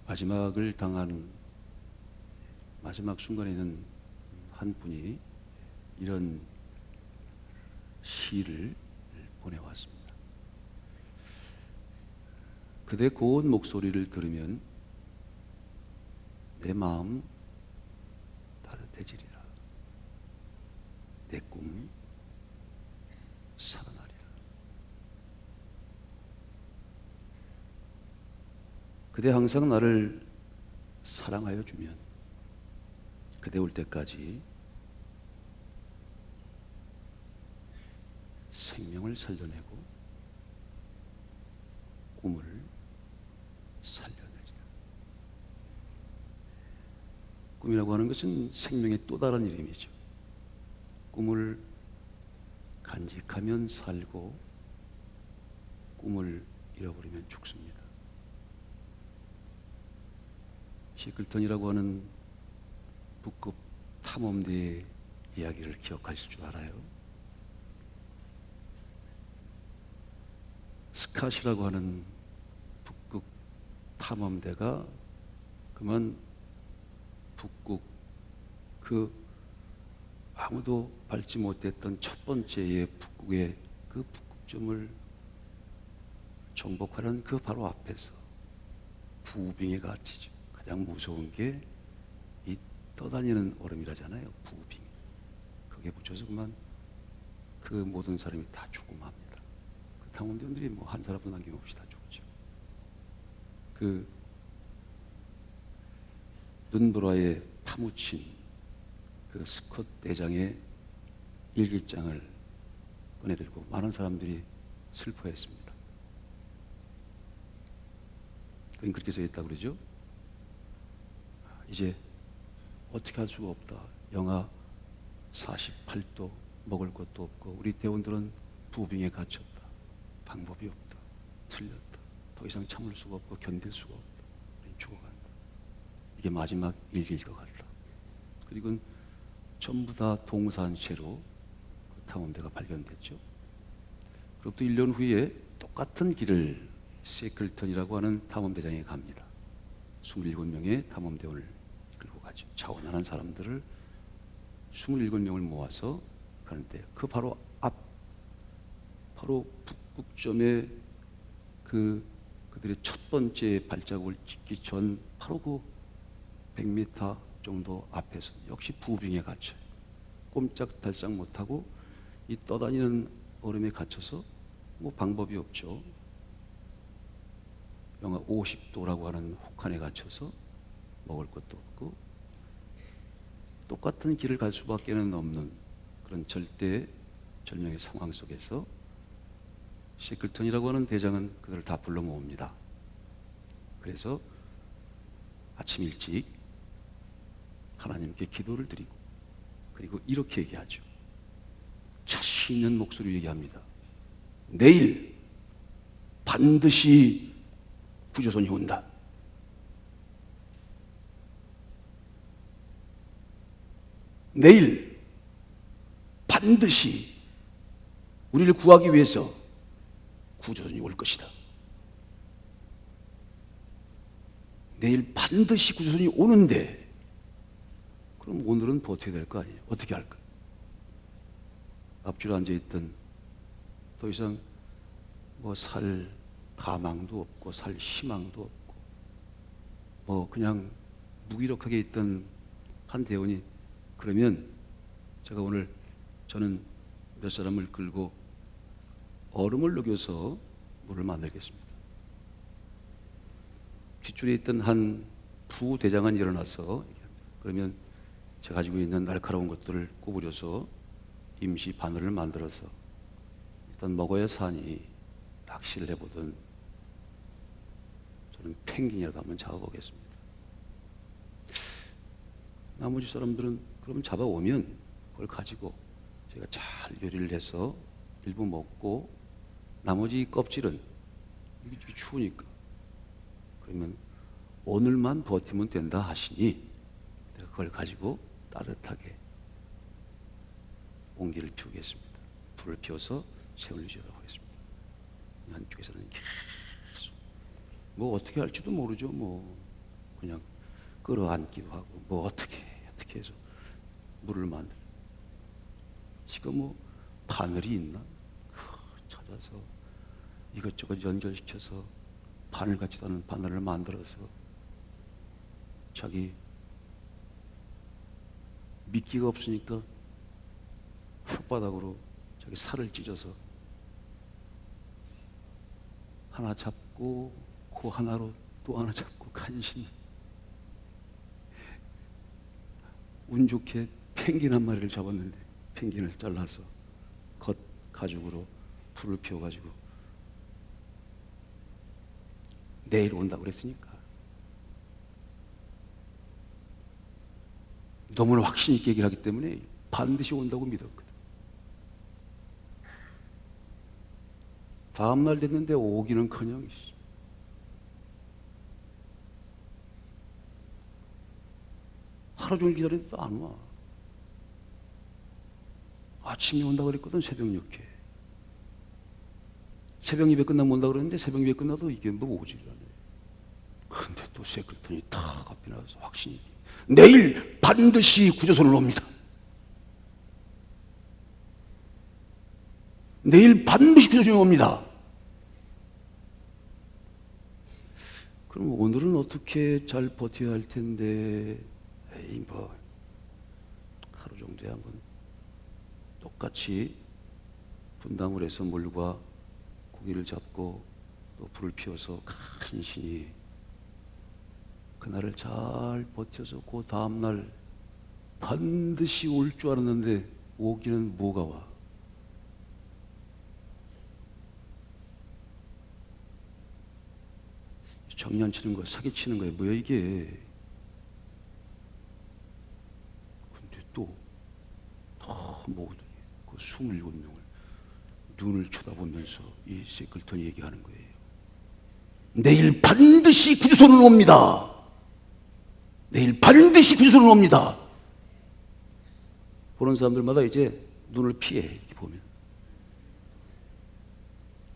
마지막을 당한 마지막 순간에는 한 분이 이런 시를 보내왔습니다. 그대 고운 목소리를 들으면 내 마음 따뜻해지리라. 내 꿈 살아나리라. 그대 항상 나를 사랑하여 주면 그대 올 때까지 생명을 살려내고 꿈을 살려내리라. 꿈이라고 하는 것은 생명의 또 다른 이름이죠. 꿈을 간직하면 살고 꿈을 잃어버리면 죽습니다. 시클턴이라고 하는 북극 탐험대의 이야기를 기억하실 줄 알아요? 스캇이라고 하는 북극 탐험대가 그만 북극 그 아무도 밟지 못했던 첫 번째의 북극의 그 북극점을 정복하는 그 바로 앞에서 부빙의 가치죠. 가장 무서운 게 이 떠다니는 얼음이라잖아요. 부빙. 그게 붙여서 그만 그 모든 사람이 다 죽음합니다. 그 탐험대원들이 뭐 한 사람도 남김없이 다 죽었죠. 그 눈보라에 파묻힌 그 스콧 대장의 일기장을 꺼내들고 많은 사람들이 슬퍼했습니다. 그건 그렇게 써 있다고 그러죠. 이제 어떻게 할 수가 없다. 영하 48도 먹을 것도 없고 우리 대원들은 부빙에 갇혔다. 방법이 없다. 틀렸다. 더 이상 참을 수가 없고 견딜 수가 없다. 우린 죽어간다. 이게 마지막 일기일 것 같다. 그리고 전부 다 동산체로 그 탐험대가 발견됐죠. 그로부터 1년 후에 똑같은 길을 세클턴이라고 하는 탐험대장에 갑니다. 27명의 탐험대원을 이끌고 가죠. 자원하는 사람들을 27명을 모아서 가는데 그 바로 앞, 바로 북극점에 그들의 첫 번째 발자국을 찍기 전 바로 그 100m 정도 앞에서 역시 부빙에 갇혀요. 꼼짝달싹 못하고 이 떠다니는 얼음에 갇혀서 뭐 방법이 없죠. 영하 50도라고 하는 혹한에 갇혀서 먹을 것도 없고 똑같은 길을 갈 수밖에는 없는 그런 절대 절명의 상황 속에서 시클턴이라고 하는 대장은 그들을 다 불러 모읍니다. 그래서 아침 일찍 하나님께 기도를 드리고 그리고 이렇게 얘기하죠. 자신 있는 목소리로 얘기합니다. 내일 반드시 구조선이 온다. 내일 반드시 우리를 구하기 위해서 구조선이 올 것이다. 내일 반드시 구조선이 오는데 그럼 오늘은 버텨야 될 거 아니에요. 어떻게 할까? 앞줄에 앉아있던 더 이상 뭐 살 가망도 없고 살 희망도 없고 뭐 그냥 무기력하게 있던 한 대원이 그러면 제가 오늘 저는 몇 사람을 끌고 얼음을 녹여서 물을 만들겠습니다. 뒷줄에 있던 한 부대장은 일어나서 그러면 제가 가지고 있는 날카로운 것들을 구부려서 임시 바늘을 만들어서 일단 먹어야 사니 낚시를 해보던 저는 펭귄이라도 한번 잡아보겠습니다. 나머지 사람들은 그럼 잡아오면 그걸 가지고 제가 잘 요리를 해서 일부 먹고 나머지 껍질은 이게 추우니까 그러면 오늘만 버티면 된다 하시니 내가 그걸 가지고 따뜻하게 온기를 피우겠습니다. 불을 피워서 새울 유지하도록 하겠습니다. 한쪽에서는 계속 뭐 어떻게 할지도 모르죠. 뭐 그냥 끌어안기도 하고 뭐 어떻게 해서 물을 만들. 지금 뭐 바늘이 있나? 찾아서 이것저것 연결시켜서 바늘 같지도 않은 바늘을 만들어서 자기 미끼가 없으니까 혓바닥으로 자기 살을 찢어서 하나 잡고 그 하나로 또 하나 잡고 간신히 운 좋게 펭귄 한 마리를 잡았는데 펭귄을 잘라서 겉 가죽으로 불을 피워가지고 내일 온다고 그랬으니까 너무나 확신 있게 얘기를 하기 때문에 반드시 온다고 믿었거든. 다음날 됐는데 오기는커녕 하루 종일 기다렸는데도 안 와. 아침에 온다고 그랬거든. 새벽 6에 새벽 예배 끝나면 온다고 그랬는데 새벽 예배 끝나도 이게 뭐 오질 않네. 근데 또 세클턴이 탁 앞에 나와서 확신이 내일 반드시 구조선을 옵니다. 내일 반드시 구조선이 옵니다. 그럼 오늘은 어떻게 잘 버텨야 할 텐데, 에이 뭐 하루 정도야 한번 똑같이 분담을 해서 물과 고기를 잡고 또 불을 피워서 간신히 그날을 잘 버텨서 그 다음날 반드시 올 줄 알았는데 오기는 뭐가 와? 장난치는 거야, 사기치는 거야, 뭐야 이게? 근데 또 모두 그 27명을 눈을 쳐다보면서 이 세클턴이 얘기하는 거예요. 내일 반드시 구조선은 옵니다. 내일 반드시 구조선은 옵니다. 보는 사람들마다 이제 눈을 피해. 이렇게 보면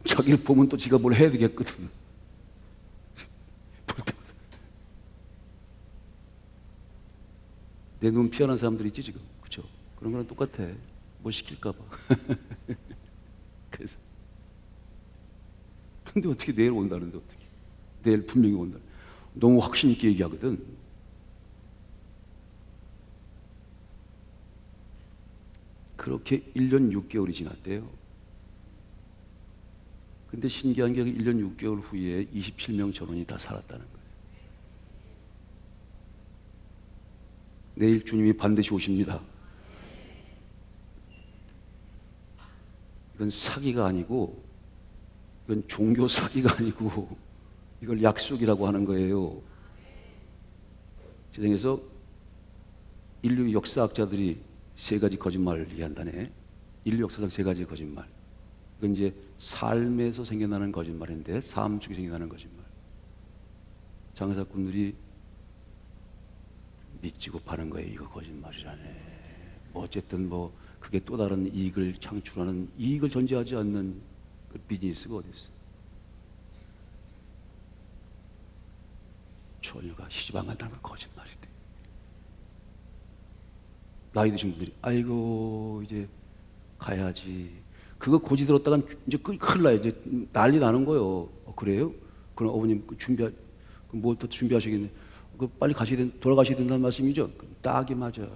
자기를 보면 또 지가 뭘 해야 되겠거든. 볼 때마다 내 눈 피하는 사람들 있지 지금, 그렇죠? 그런 거랑 똑같아. 뭐 시킬까 봐. 그래서 근데 어떻게 내일 온다는데 어떻게? 내일 분명히 온다. 너무 확신 있게 얘기하거든. 그렇게 1년 6개월이 지났대요. 근데 신기한 게 1년 6개월 후에 27명 전원이 다 살았다는 거예요. 내일 주님이 반드시 오십니다. 이건 사기가 아니고, 이건 종교 사기가 아니고, 이걸 약속이라고 하는 거예요. 세상에서 인류 역사학자들이 세 가지 거짓말을 얘기한다네. 인류 역사상 세 가지 거짓말. 이건 이제 삶에서 생겨나는 거짓말인데, 삶 속에 생겨나는 거짓말. 장사꾼들이 믿지고 파는 거예요. 이거 거짓말이라네. 뭐 어쨌든 뭐 그게 또 다른 이익을 창출하는, 이익을 전제하지 않는 그 비즈니스가 어디 있어? 처녀가 시집 안 간다는 건 거짓말이래. 나이 드신 분들이 아이고 이제 가야지. 그거 고지 들었다간 이제 큰일 나요. 이제 난리 나는 거예요. 그래요? 그럼 어머님 뭐 더 준비하시겠네. 빨리 돌아가셔야 된다는 말씀이죠? 딱이 맞아.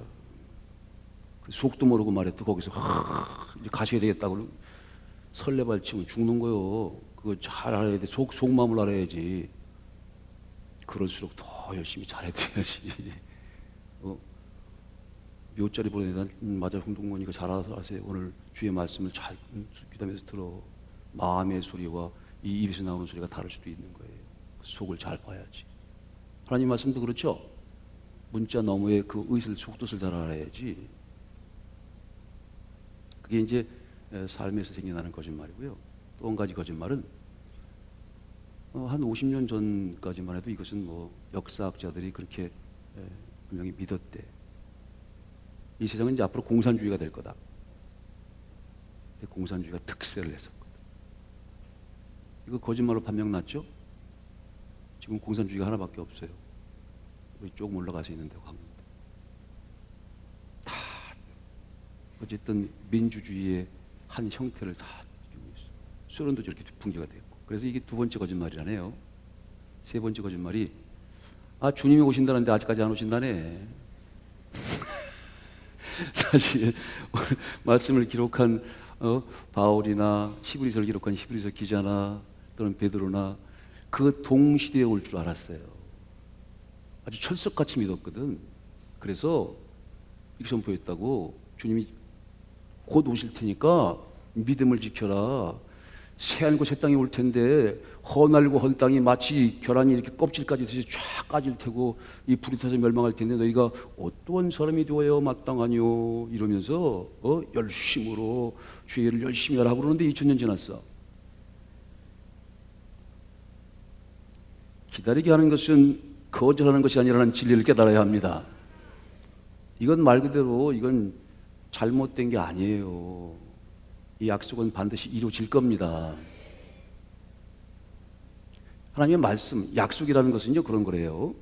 속도 모르고 말했또 거기서 이제 가셔야 되겠다고 설레발치면 죽는 거요. 그거 잘 알아야 돼. 속마음을 알아야지. 그럴수록 더 열심히 잘해야 돼야지. 묘자리 보내다 맞아. 흥동원이가 잘 알아서 하세요. 오늘 주의 말씀을 잘 귀담아서 들어. 마음의 소리와 이 입에서 나오는 소리가 다를 수도 있는 거예요. 속을 잘 봐야지. 하나님 말씀도 그렇죠. 문자 너머의 그 의술 속뜻을 잘 알아야지. 그게 이제 삶에서 생겨나는 거짓말이고요. 또 한 가지 거짓말은 한 50년 전까지만 해도 이것은 뭐 역사학자들이 그렇게 분명히 믿었대. 이 세상은 이제 앞으로 공산주의가 될 거다. 공산주의가 특세를 했었거든. 이거 거짓말로 판명났죠? 지금 공산주의가 하나밖에 없어요. 여기 조금 올라가서 있는데 강원도. 다 어쨌든 민주주의의 한 형태를 다 띄고 있어. 소련도 저렇게 붕괴가 됐고. 그래서 이게 두 번째 거짓말이라네요. 세 번째 거짓말이 주님이 오신다는데 아직까지 안 오신다네. 사실 오늘 말씀을 기록한 바울이나 히브리서를 기록한 히브리서 기자나 또는 베드로나 그 동시대에 올 줄 알았어요. 아주 철석같이 믿었거든. 그래서 이렇게 선포했다고. 주님이 곧 오실 테니까 믿음을 지켜라. 새하늘과 새 땅이 올 텐데 헌하늘과 헌 땅이 마치 계란이 이렇게 껍질까지 드셔 쫙 까질 테고 이 불이 타서 멸망할 텐데 너희가 어떠한 사람이 되어야 마땅하뇨 이러면서 열심으로 주의 일을 열심히 하라고 그러는데 2000년 지났어. 기다리게 하는 것은 거절하는 것이 아니라는 진리를 깨달아야 합니다. 이건 말 그대로 이건 잘못된 게 아니에요. 이 약속은 반드시 이루어질 겁니다. 하나님의 말씀, 약속이라는 것은요 그런 거래요.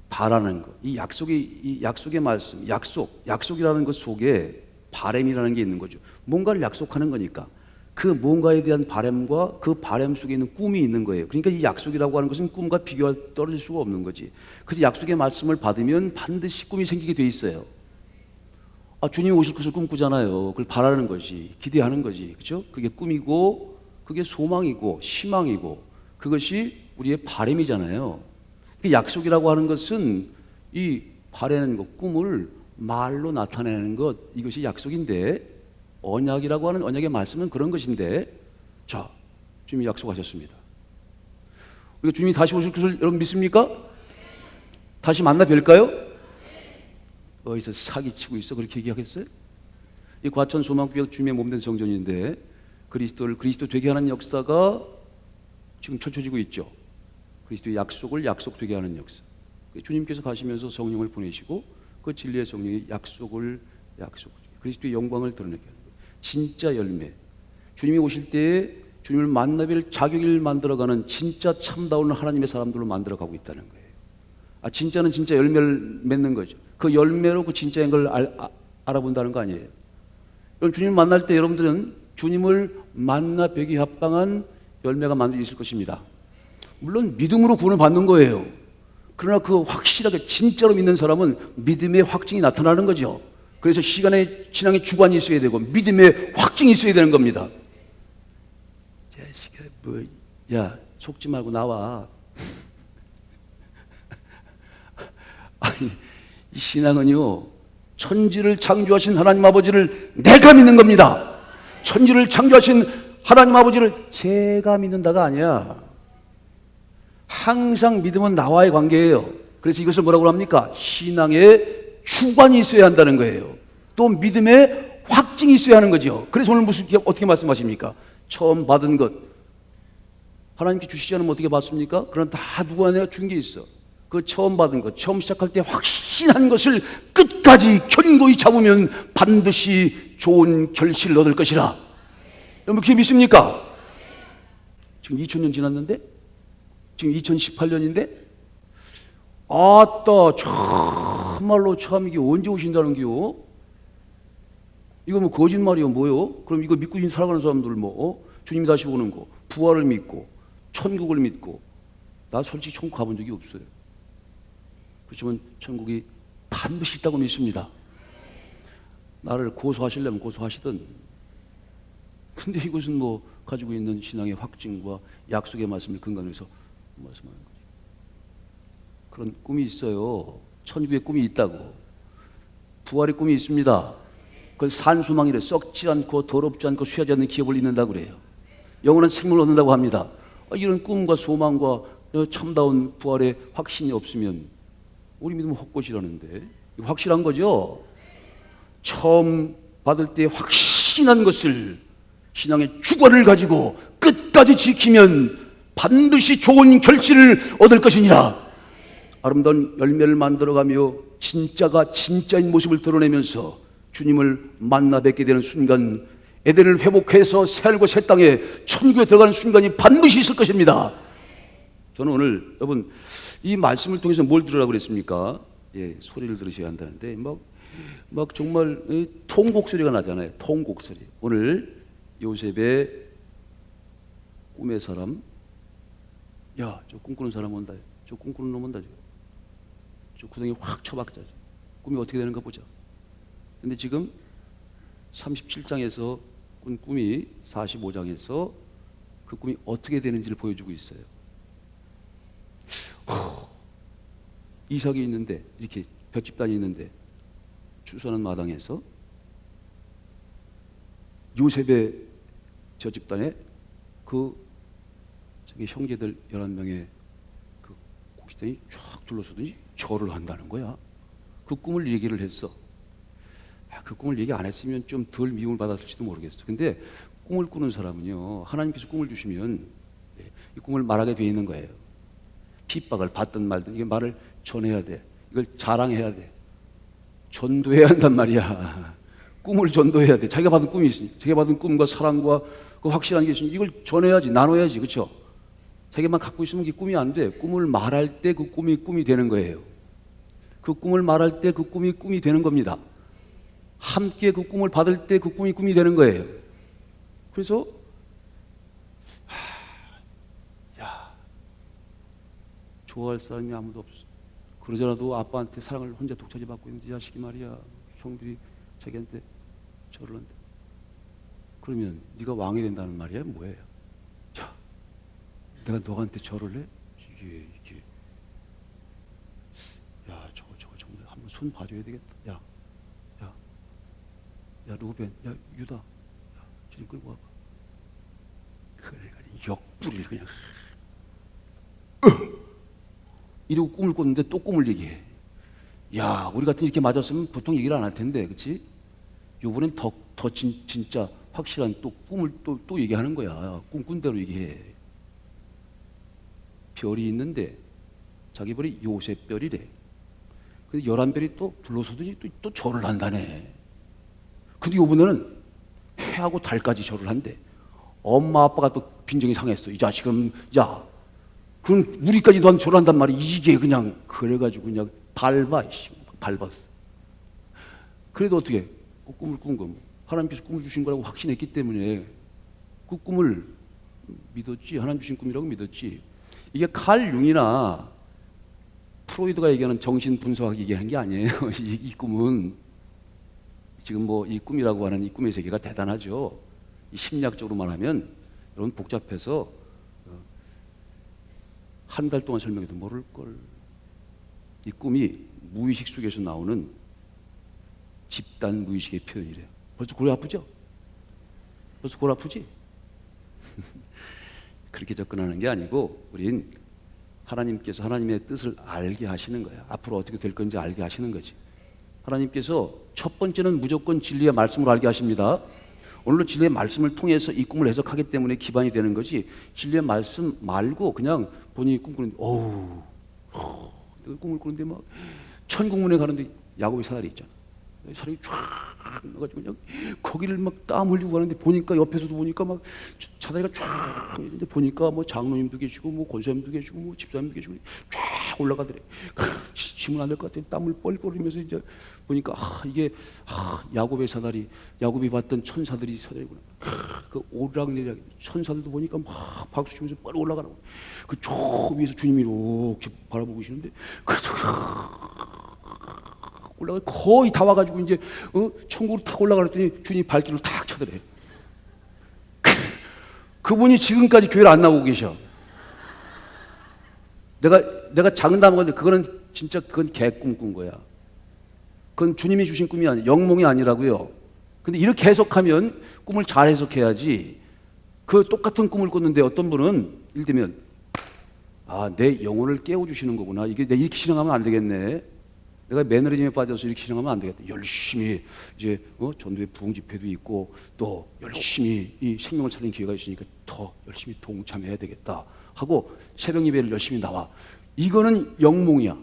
바라는 것. 이 약속의 말씀, 약속이라는 것 속에 바램이라는 게 있는 거죠. 뭔가를 약속하는 거니까 그 뭔가에 대한 바램과 그 바램 속에 있는 꿈이 있는 거예요. 그러니까 이 약속이라고 하는 것은 꿈과 비교할 떨어질 수가 없는 거지. 그래서 약속의 말씀을 받으면 반드시 꿈이 생기게 돼 있어요. 주님이 오실 것을 꿈꾸잖아요. 그걸 바라는 거지, 기대하는 거지, 그렇죠? 그게 꿈이고, 그게 소망이고, 희망이고, 그것이 우리의 바램이잖아요. 그 약속이라고 하는 것은 이 바라는 것, 꿈을 말로 나타내는 것, 이것이 약속인데, 언약이라고 하는 언약의 말씀은 그런 것인데, 자, 주님이 약속하셨습니다. 우리가 주님이 다시 오실 것을 여러분 믿습니까? 다시 만나 뵐까요? 어디서 사기치고 있어? 그렇게 얘기하겠어요? 이 과천 소망교회가 주님의 몸된 성전인데 그리스도를 그리스도 되게 하는 역사가 지금 펼쳐지고 있죠. 그리스도의 약속을 약속되게 하는 역사. 주님께서 가시면서 성령을 보내시고 그 진리의 성령이 약속을 그리스도의 영광을 드러내게 하는 거예요. 진짜 열매. 주님이 오실 때에 주님을 만나뵐 자격을 만들어가는 진짜 참다운 하나님의 사람들로 만들어가고 있다는 거예요. 진짜는 진짜 열매를 맺는 거죠. 그 열매로 그 진짜인 걸 알아본다는 거 아니에요. 여러분 주님을 만날 때 여러분들은 주님을 만나 뵈기 합당한 열매가 만들어 있을 것입니다. 물론 믿음으로 구원을 받는 거예요. 그러나 그 확실하게 진짜로 믿는 사람은 믿음의 확증이 나타나는 거죠. 그래서 신앙의 주관이 있어야 되고 믿음의 확증이 있어야 되는 겁니다. 야 속지 말고 나와. 아니, 이 신앙은요 천지를 창조하신 하나님 아버지를 내가 믿는 겁니다. 천지를 창조하신 하나님 아버지를 제가 믿는다가 아니야. 항상 믿음은 나와의 관계예요. 그래서 이것을 뭐라고 합니까? 신앙의 주관이 있어야 한다는 거예요. 또 믿음의 확증이 있어야 하는 거죠. 그래서 오늘 어떻게 말씀하십니까? 처음 받은 것 하나님께 주시지 않으면 어떻게 받습니까? 그럼 다 누구 안에 준 게 있어. 그 처음 받은 것, 처음 시작할 때 확신한 것을 끝까지 견고히 잡으면 반드시 좋은 결실을 얻을 것이라. 여러분 그렇게 믿습니까? 지금 2000년 지났는데? 지금 2018년인데? 아따 참말로 참 이게 언제 오신다는 게요? 이거 뭐 거짓말이요 뭐요? 그럼 이거 믿고 살아가는 사람들 주님이 다시 오는 거, 부활을 믿고 천국을 믿고. 나 솔직히 천국 가본 적이 없어요. 그렇지만 천국이 반드시 있다고 믿습니다. 나를 고소하시려면 고소하시든. 근데 이것은 가지고 있는 신앙의 확증과 약속의 말씀을 근간으로 해서 말씀하는 거죠. 그런 꿈이 있어요. 천국의 꿈이 있다고. 부활의 꿈이 있습니다. 그건 산수망이래. 썩지 않고 더럽지 않고 쇠하지 않는 기업을 잇는다고 그래요. 영원한 생명을 얻는다고 합니다. 이런 꿈과 소망과 참다운 부활의 확신이 없으면 우리 믿음은 헛것이라는데 이거 확실한 거죠? 처음 받을 때 확신한 것을 신앙의 주관을 가지고 끝까지 지키면 반드시 좋은 결실을 얻을 것이니라. 아름다운 열매를 만들어가며 진짜가 진짜인 모습을 드러내면서 주님을 만나 뵙게 되는 순간 에덴을 회복해서 새하늘과 새 땅에 천국에 들어가는 순간이 반드시 있을 것입니다. 저는 오늘 여러분 이 말씀을 통해서 뭘 들으라고 그랬습니까? 예, 소리를 들으셔야 한다는데 막 정말 통곡 소리가 나잖아요. 통곡 소리. 오늘 요셉의 꿈의 사람, 야, 저 꿈꾸는 사람 온다. 저 꿈꾸는 놈 온다. 저 구덩이 확 쳐박자. 꿈이 어떻게 되는가 보자. 근데 지금 37장에서 꾼 꿈이 45장에서 그 꿈이 어떻게 되는지를 보여주고 있어요. 이삭이 있는데, 이렇게 벽집단이 있는데 추수하는 마당에서 요셉의 저 집단에 저기 형제들 11명의 그 곡식단이 쫙 둘러서더니 절을 한다는 거야. 그 꿈을 얘기를 했어. 그 꿈을 얘기 안 했으면 좀 덜 미움을 받았을지도 모르겠어. 근데 꿈을 꾸는 사람은요, 하나님께서 꿈을 주시면 이 꿈을 말하게 돼 있는 거예요. 핍박을 받든 말든 이게 말을 전해야 돼. 이걸 자랑해야 돼. 전도해야 한단 말이야. 꿈을 전도해야 돼. 자기가 받은 꿈이 있으니, 자기가 받은 꿈과 사랑과 그 확실한 게 있으니 이걸 전해야지, 나눠야지, 그렇죠? 자기만 갖고 있으면 이게 꿈이 안 돼. 꿈을 말할 때 그 꿈이 되는 거예요. 그 꿈을 말할 때 그 꿈이 되는 겁니다. 함께 그 꿈을 받을 때 그 꿈이 되는 거예요. 그래서 좋아할 사람이 아무도 없어. 그러더라도 아빠한테 사랑을 혼자 독차지 받고 있는 이 자식이 말이야. 형들이 자기한테 절을 한다. 그러면 네가 왕이 된다는 말이야? 뭐예요? 야, 내가 너한테 절을 해? 이게 야, 저거 정말 한번 손 봐줘야 되겠다. 야, 루벤, 야, 유다, 야, 좀 끌고 와봐. 그래가지고 역부리를 그냥 이러고 꿈을 꿨는데 또 꿈을 얘기해. 야, 우리 같은 이렇게 맞았으면 보통 얘기를 안 할 텐데, 그렇지? 요번엔 더 진짜 확실한 또 꿈을 또 얘기하는 거야. 꿈꾼 대로 얘기해. 별이 있는데 자기 별이 요셉 별이래. 근데 11별이 또 둘러서더니 또 절을 한다네. 근데 요번에는 해하고 달까지 절을 한대. 엄마 아빠가 또 빈정이 상했어. 이 자식은, 야, 그럼 우리까지 너한테 절을 한단 말이야. 이게 그냥 그래가지고 그냥 밟았어. 그래도 어떻게 꿈을 꾼 거, 하나님께서 꿈을 주신 거라고 확신했기 때문에 그 꿈을 믿었지. 하나님 주신 꿈이라고 믿었지. 이게 칼 융이나 프로이드가 얘기하는 정신 분석학이 얘기하는 게 아니에요. 이 꿈은 지금 뭐 이 꿈이라고 하는 이 꿈의 세계가 대단하죠. 이 심리학적으로 말하면 여러분 복잡해서 한 달 동안 설명해도 모를 걸. 이 꿈이 무의식 속에서 나오는 집단 무의식의 표현이래요. 벌써 골 아프죠? 벌써 골 아프지? 그렇게 접근하는 게 아니고 우린 하나님께서 하나님의 뜻을 알게 하시는 거야. 앞으로 어떻게 될 건지 알게 하시는 거지. 하나님께서 첫 번째는 무조건 진리의 말씀으로 알게 하십니다. 오늘도 진리의 말씀을 통해서 이 꿈을 해석하기 때문에 기반이 되는 거지, 진리의 말씀 말고 그냥 본인이 꿈꾸는데 내가 꿈을 꾸는데 막 천국문에 가는데 야곱의 사다리 있잖아. 사람이 쫙 나가지고 그냥 거기를 막 땀 흘리고 가는데 보니까 옆에서도 보니까 막 사다리가 쫙 있는데 보니까 뭐 장로님도 계시고 뭐 권사님도 계시고 뭐 집사님도 계시고 쫙 올라가더래. 지면 안 될 것 같아. 땀을 뻘뻘 흘리면서 이제 보니까 이게 야곱의 사다리, 야곱이 봤던 천사들이 사다리구나. 그 오르락내리락 천사들도 보니까 막 박수 치면서 빨리 올라가라고. 그 저 위에서 주님이 이렇게 바라보고 계시는데 그래서 올라가 거의 다 와가지고 이제 천국으로 탁 올라가랬더니 주님이 발길을 탁 쳐더래. 그분이 지금까지 교회를 안 나오고 계셔. 내가 장담한 건데 그거는 진짜 그건 개꿈 꾼 거야. 그건 주님이 주신 꿈이 아니야. 영몽이 아니라고요. 근데 이렇게 해석하면 꿈을 잘 해석해야지. 그 똑같은 꿈을 꿨는데 어떤 분은 예를 들면 내 영혼을 깨워주시는 거구나. 이게 내 이렇게 신앙하면 안 되겠네. 내가 매너리즘에 빠져서 이렇게 신앙하면 안 되겠다. 열심히 이제 전도회 부흥 집회도 있고 또 열심히 이 생명을 살리는 기회가 있으니까 더 열심히 동참해야 되겠다 하고 새벽 예배를 열심히 나와. 이거는 영몽이야.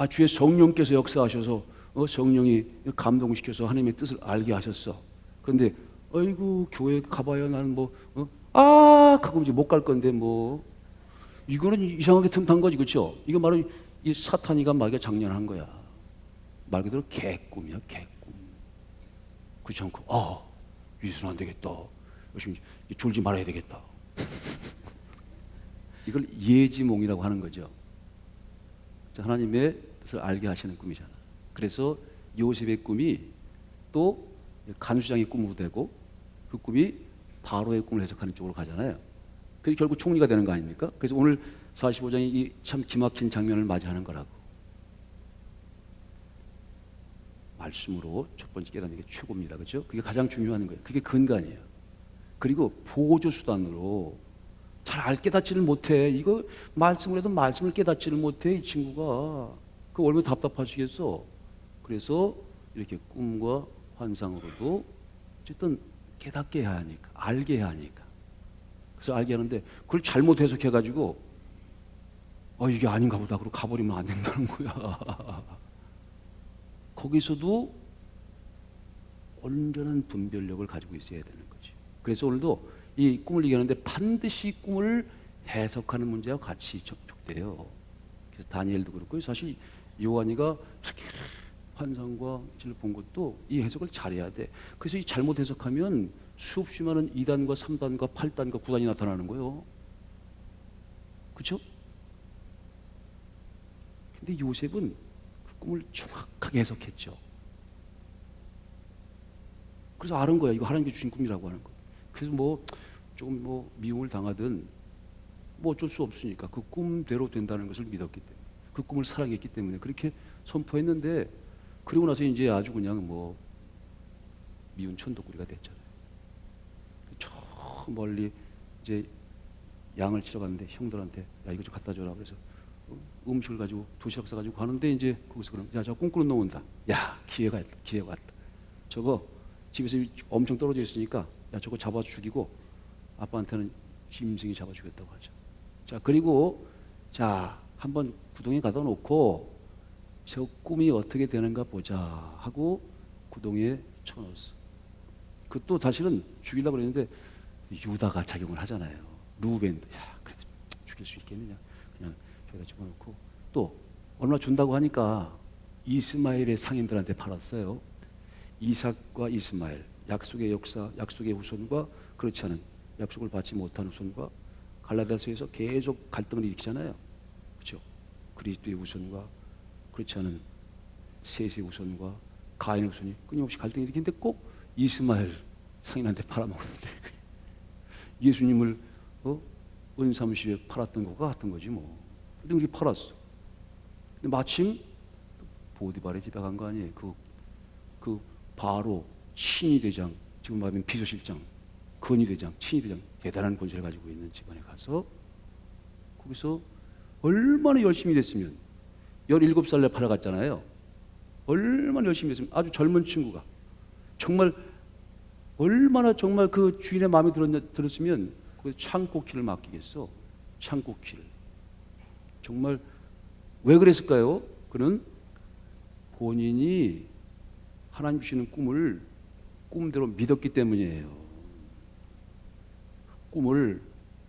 주의 성령께서 역사하셔서 성령이 감동시켜서 하나님의 뜻을 알게 하셨어. 그런데 아이고 교회 가봐야 나는 하고 이제 못 갈 건데 뭐 이거는 이상하게 틈탄 거지, 그렇죠? 이거 바로 이 사탄이가 마귀가 장난한 거야. 말 그대로 개꿈이야, 개꿈. 그렇지 않고 이수는 안 되겠다. 열심히 졸지 말아야 되겠다. 이걸 예지몽이라고 하는 거죠. 하나님의 뜻을 알게 하시는 꿈이잖아. 그래서 요셉의 꿈이 또 간수장의 꿈으로 되고 그 꿈이 바로의 꿈을 해석하는 쪽으로 가잖아요. 그래서 결국 총리가 되는 거 아닙니까? 그래서 오늘 45장이 이 참 기막힌 장면을 맞이하는 거라고. 말씀으로 첫 번째 깨닫는 게 최고입니다. 그렇죠? 그게 가장 중요한 거예요. 그게 근간이에요. 그리고 보조 수단으로 잘 깨닫지를 못해. 이거 말씀을 해도 말씀을 깨닫지를 못해. 이 친구가. 그 얼마나 답답하시겠어. 그래서 이렇게 꿈과 환상으로도 어쨌든 깨닫게 해야 하니까, 알게 해야 하니까. 그래서 알게 하는데 그걸 잘못 해석해가지고 이게 아닌가 보다 그러고 가버리면 안 된다는 거야. 거기서도 온전한 분별력을 가지고 있어야 되는 거지. 그래서 오늘도 이 꿈을 얘기하는데 반드시 꿈을 해석하는 문제와 같이 접촉돼요. 그래서 다니엘도 그렇고 사실 요한이가 환상과 이를 본 것도 이 해석을 잘해야 돼. 그래서 이 잘못 해석하면 수없이 많은 2단과 3단과 8단과 9단이 나타나는 거예요. 그렇죠? 근데 요셉은 그 꿈을 정확하게 해석했죠. 그래서 아는 거야. 이거 하나님께 주신 꿈이라고 하는 거. 그래서 조금 미움을 당하든 어쩔 수 없으니까 그 꿈대로 된다는 것을 믿었기 때문에, 그 꿈을 사랑했기 때문에 그렇게 선포했는데, 그리고 나서 이제 아주 그냥 미운 천덕꾸리가 됐잖아요. 저 멀리 이제 양을 치러 갔는데 형들한테 야 이거 좀 갖다 줘라 그래서 음식을 가지고 도시락 싸가지고 가는데 이제 거기서 그럼 야 저 꿈꾸는 놈 온다. 야 기회가 왔다. 저거 집에서 엄청 떨어져 있으니까 야 저거 잡아 죽이고 아빠한테는 짐승이 잡아 주겠다고 하죠. 자 그리고 자 한번 구덩이에 가다 놓고 저 꿈이 어떻게 되는가 보자 하고 구덩이에 쳐넣었어. 그것도 사실은 죽이려고 그랬는데 유다가 작용을 하잖아요. 루벤도 야 그래도 죽일 수 있겠느냐 그냥 저기다 집어넣고 또 얼마 준다고 하니까 이스마엘의 상인들한테 팔았어요. 이삭과 이스마엘, 약속의 역사, 약속의 후손과 그렇지 않은 약속을 받지 못한 후손과 갈라디아서에서 계속 갈등을 일으키잖아요. 그렇죠? 그리스도의 후손과 그렇지 않은 셋의 후손과 가인의 후손이 끊임없이 갈등을 일으키는데 꼭 이스마엘 상인한테 팔아먹는데 예수님을 은삼십에 팔았던 것과 같은 거지 뭐. 근데 우리 팔았어. 근데 마침 보디발의 집에 간 거 아니에요. 그 바로 친위대장, 지금 말하면 비서실장, 건위대장, 친위대장, 대단한 권세를 가지고 있는 집안에 가서 거기서 얼마나 열심히 됐으면 17살에 팔아갔잖아요. 얼마나 열심히 됐으면 아주 젊은 친구가 정말 얼마나 정말 그 주인의 마음에 들었으면 그 창고키를 맡기겠어. 창고키를. 정말 왜 그랬을까요? 그는 본인이 하나님 주시는 꿈을 꿈대로 믿었기 때문이에요. 꿈을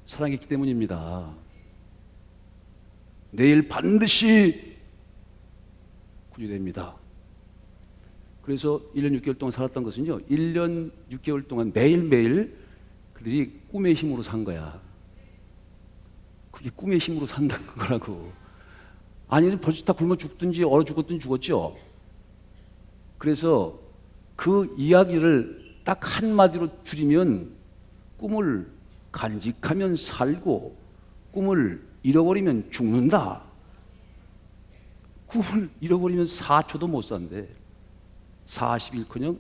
사랑했기 때문입니다. 내일 반드시 구주됩니다. 그래서 1년 6개월 동안 살았던 것은요, 1년 6개월 동안 매일매일 그들이 꿈의 힘으로 산 거야. 그게 꿈의 힘으로 산다는 거라고. 아니, 벌써 다 굶어 죽든지 얼어 죽었든지 죽었죠. 그래서 그 이야기를 딱 한마디로 줄이면 꿈을 간직하면 살고 꿈을 잃어버리면 죽는다. 꿈을 잃어버리면 4초도 못 산대. 40일커녕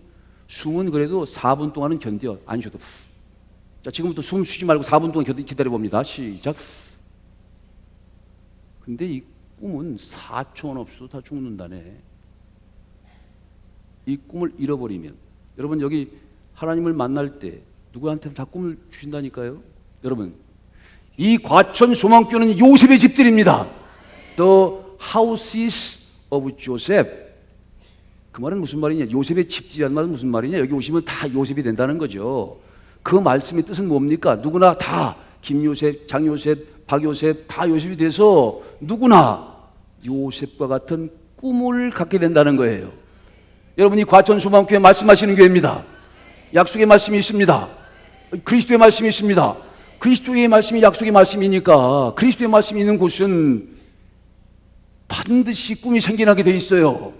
숨은 그래도 4분 동안은 견뎌. 안 쉬어도. 자, 지금부터 숨 쉬지 말고 4분 동안 기다려봅니다. 시작. 근데 이 꿈은 4초는 없어도 다 죽는다네. 이 꿈을 잃어버리면, 여러분 여기 하나님을 만날 때 누구한테도 다 꿈을 주신다니까요. 여러분 이 과천 소망교는 요셉의 집들입니다. The houses of Joseph. 그 말은 무슨 말이냐? 요셉의 집들이라는 말은 무슨 말이냐? 여기 오시면 다 요셉이 된다는 거죠. 그 말씀의 뜻은 뭡니까? 누구나 다 김요셉, 장요셉, 박요셉 다 요셉이 돼서 누구나 요셉과 같은 꿈을 갖게 된다는 거예요. 여러분이 과천소망교회 말씀하시는 교회입니다. 약속의 말씀이 있습니다. 그리스도의 말씀이 있습니다. 그리스도의 말씀이 약속의 말씀이니까 그리스도의 말씀이 있는 곳은 반드시 꿈이 생겨나게 돼 있어요.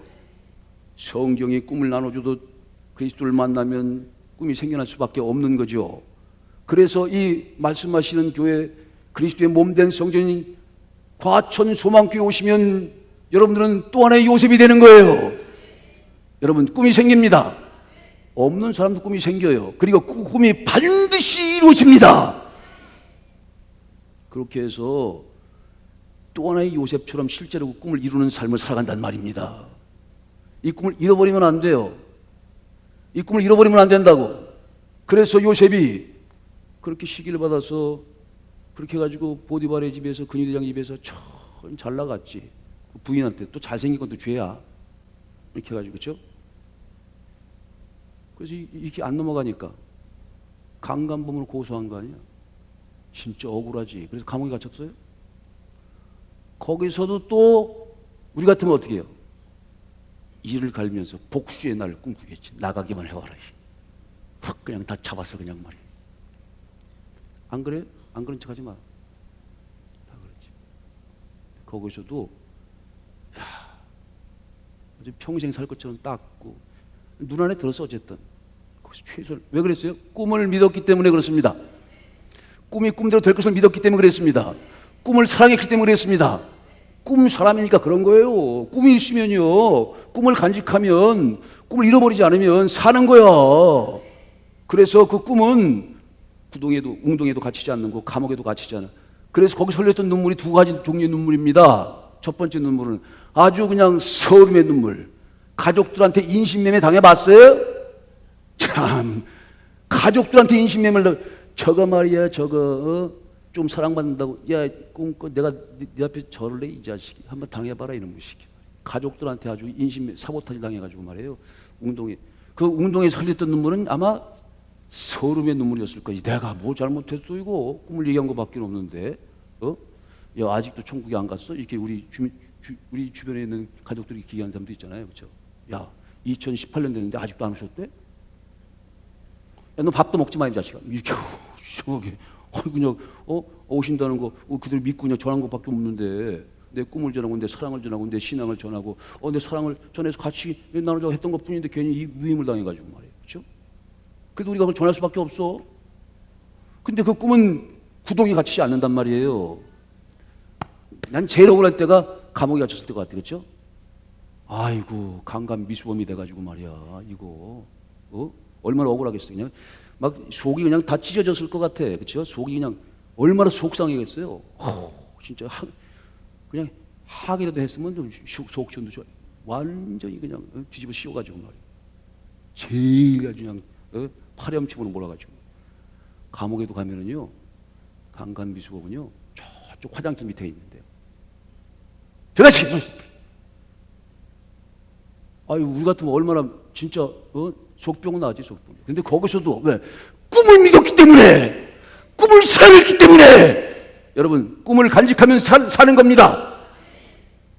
성경이 꿈을 나눠줘도 그리스도를 만나면 꿈이 생겨날 수밖에 없는 거죠. 그래서 이 말씀하시는 교회, 그리스도의 몸된 성전인 과천소망교회 오시면 여러분들은 또 하나의 요셉이 되는 거예요. 여러분, 꿈이 생깁니다. 없는 사람도 꿈이 생겨요. 그리고 그 꿈이 반드시 이루어집니다. 그렇게 해서 또 하나의 요셉처럼 실제로 꿈을 이루는 삶을 살아간단 말입니다. 이 꿈을 잃어버리면 안 돼요. 이 꿈을 잃어버리면 안 된다고. 그래서 요셉이 그렇게 시기를 받아서 그렇게 해가지고 보디발의 집에서 근위대장 집에서 잘 나갔지. 부인한테 또 잘생긴 것도 죄야. 이렇게 해가지고, 그렇죠? 그래서 이렇게 안 넘어가니까 강간범으로 고소한 거 아니야? 진짜 억울하지. 그래서 감옥에 갇혔어요. 거기서도 또 우리 같으면 어떻게 해요? 이를 갈면서 복수의 날을 꿈꾸겠지. 나가기만 해봐라. 확 그냥 다 잡았어 그냥 말이야. 안 그래? 안 그런 척하지 마. 다 그렇지. 거기서도 아주 평생 살 것처럼 닦고 눈 안에 들었어. 어쨌든 거기서 최선을. 왜 그랬어요? 꿈을 믿었기 때문에 그렇습니다. 꿈이 꿈대로 될 것을 믿었기 때문에 그랬습니다. 꿈을 사랑했기 때문에 그랬습니다. 꿈 사람이니까 그런 거예요. 꿈이 있으면요, 꿈을 간직하면, 꿈을 잃어버리지 않으면 사는 거야. 그래서 그 꿈은 구덩이에도 웅덩이에도 갇히지 않는 거, 감옥에도 갇히지 않아. 그래서 거기서 흘렸던 눈물이 두 가지 종류의 눈물입니다. 첫 번째 눈물은 아주 그냥 서름의 눈물. 가족들한테 인신매매 당해봤어요? 참, 가족들한테 인신매매를 저거 말이야, 저거 좀 사랑받는다고, 야 꿈꿔 내가 네 앞에 절을래 이 자식이 한번 당해봐라 이런 무식이. 가족들한테 아주 인신매 사보타지 당해가지고 말이에요. 웅동에 그 웅동에 설렸던 눈물은 아마 서름의 눈물이었을 거지. 내가 뭐 잘못했어 이거 꿈을 얘기한 거밖에 없는데, 야 아직도 천국에 안 갔어? 이렇게 우리 주변에 있는 가족들이 기이한 사람도 있잖아요, 그렇죠? 야 2018년 됐는데 아직도 안 오셨대? 야 너 밥도 먹지 마 이 자식아. 이렇게 이상하게. 그냥 오신다는 거 그들 믿고 그냥 전한 것밖에 없는데 내 꿈을 전하고 내 사랑을 전하고 내 신앙을 전하고 내 사랑을 전해서 같이 나누자고 했던 것뿐인데 괜히 이 위임을 당해가지고 말이에요, 그렇죠? 그래도 우리가 그걸 전할 수밖에 없어. 근데 그 꿈은 구덩이에 갇히지 않는단 말이에요. 난 제일 억울할 때가 감옥에 갇혔을 때 같아, 그렇죠? 아이고 강간 미수범이 돼가지고 말이야 이거 얼마나 억울하겠어. 그냥 막 속이 그냥 다 찢어졌을 것 같아, 그렇죠? 속이 그냥 얼마나 속상하겠어요. 진짜 그냥 하기라도 했으면 좀 속전도 좋아. 완전히 그냥 뒤집어 씌워가지고 말이야. 제일 아주 그냥 파렴치고는 몰아가지고. 감옥에도 가면은요, 강간 미수범은요 저쪽 화장실 밑에 있는데요. 저같이 아유 우리 같으면 얼마나 진짜 속병은 나지, 속병. 근데 거기서도 왜? 꿈을 믿었기 때문에, 꿈을 사랑했기 때문에. 여러분, 꿈을 간직하면서 사는 겁니다.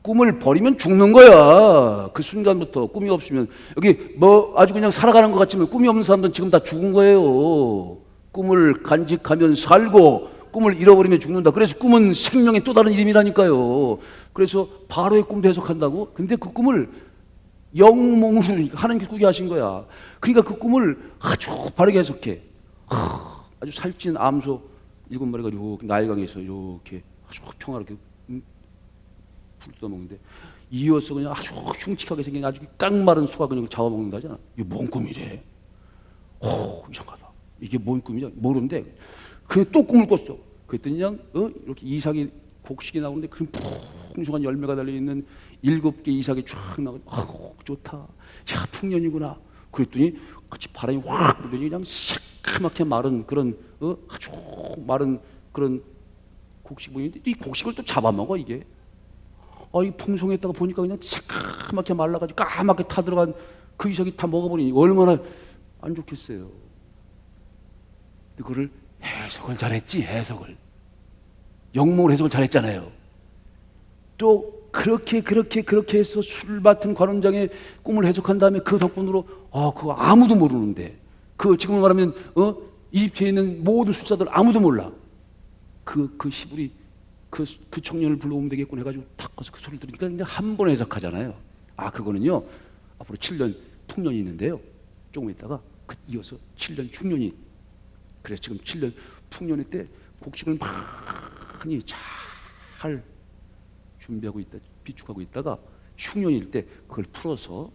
꿈을 버리면 죽는 거야. 그 순간부터 꿈이 없으면 여기 뭐 아주 그냥 살아가는 것 같지만 꿈이 없는 사람들은 지금 다 죽은 거예요. 꿈을 간직하면 살고 꿈을 잃어버리면 죽는다. 그래서 꿈은 생명의 또 다른 이름이라니까요. 그래서 바로의 꿈도 해석한다고? 근데 그 꿈을 영몽으로 하나님께서 꾸게 하신 거야. 그러니까 그 꿈을 아주 바르게 해석해. 아주 살찐 암소 7마리가 이렇게 나일강에서 이렇게 아주 평화롭게 풀 뜯어먹는데 이어서 그냥 아주 흉측하게 생긴 아주 깡마른 소가 그냥 잡아먹는다 하잖아. 이게 뭔 꿈이래? 이상하다. 이게 뭔 꿈이냐? 모르는데 그냥 또 꿈을 꿨어. 그랬더니 그냥 이렇게 이삭이 곡식이 나오는데 그 풍성한 열매가 달려있는 7개 이삭이 쫙 나오고 좋다. 야 풍년이구나. 그랬더니 같이 바람이 확 불더니 그냥 새까맣게 마른 그런 아주 마른 그런 곡식 보이는데 이 곡식을 또 잡아먹어 이게. 이 풍성했다가 보니까 그냥 새까맣게 말라가지고 까맣게 타들어간 그 이삭이 다 먹어버리니 얼마나 안 좋겠어요. 그거를 해석을 잘했지, 해석을. 영몽을 해석을 잘했잖아요. 또 그렇게 해서 술 맡은 관원장의 꿈을 해석한 다음에 그 덕분으로 그거 아무도 모르는데, 그 지금 말하면 이집트에 있는 모든 술사들 아무도 몰라. 그 시부리 그 청년을 불러오면 되겠군 해가지고 탁 가서 그 소리를 들으니까 이제 한 번 해석하잖아요. 그거는요 앞으로 7년 풍년이 있는데요, 조금 있다가 이어서 7년 중년이, 그래서 지금 7년 풍년일 때 곡식을 많이 잘 준비하고 있다, 비축하고 있다가 흉년일 때 그걸 풀어서